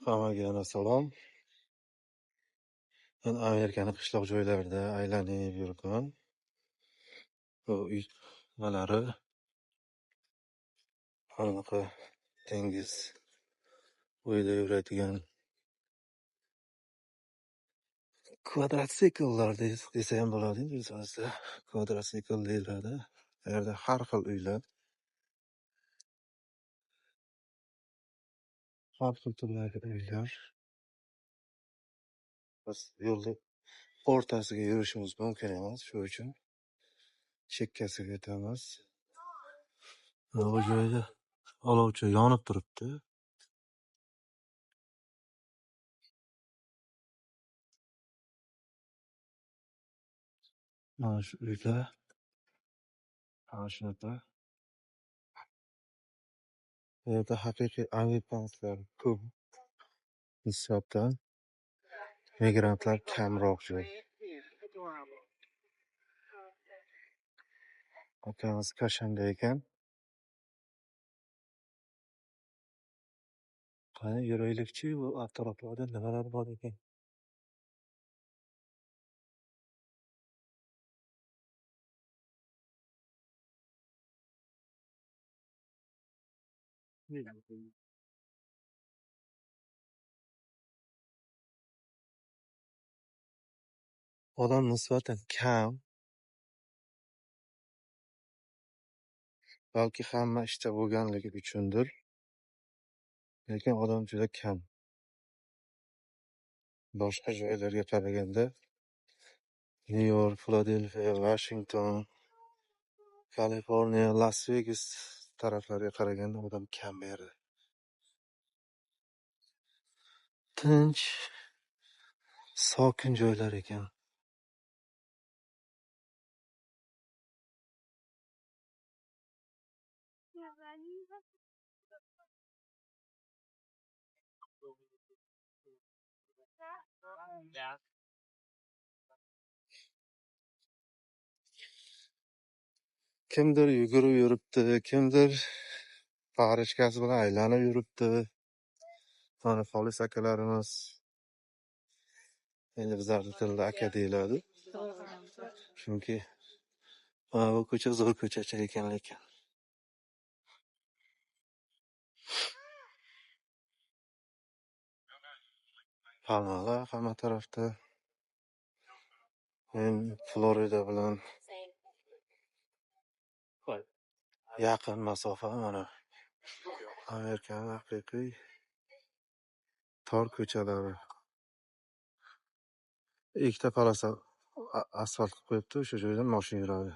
Hammaga salom. Men Amerikani qishloq joylarida aylanib yuribman. Bu uymalari anaqa dengiz bo'yida yuradigan kvadrotsikllar desa ham bo'ladi. O'zimizda kvadrotsikl deyiladi. Bu yerda har xil uylar, har xil turdagi uylar. Biz yo'lda o'rtasiga yurishimiz mumkin emas, shuning uchun chekkasiga o'tamiz. Bu joyda olovchi yonib turibdi. Mana shu uylar, mana shunaqa. Bu yerda haqiqiy amerikaliklar ko'p nisbatan migrantlar kamroq joy. Akamiz Kashanda ekan. Qani yuraylikchi, bu atroflarda nimalar bor ekan? Odam nisbatan kam, balki hamma ishda bo'lganligi uchundir, lekin odam juda kam. Boshqa joylarga qaraganda Nyu-York, Filadelfiya, Washington, Kaliforniya, Las-Vegas taraflarga qaraganda odam kam bu yerda. Tinch, sokin joylar ekan. Kimdir yugurib yuribdi, kimdir parishkasi bilan aylanib yuribdi. Mana xolis akalarimiz, endi bizlarning tilda aka deyiladi. Chunki mana bu ko'cha zo'r ko'chacha ekan lekin. Palmalar hamma tarafda. Men Florida bilan yaqin masofa mana. Amerikaning haqiqiy tor ko'chalari. Ikkita polosali asfalt qo'yibdi, o'sha joydan mashina yuradi.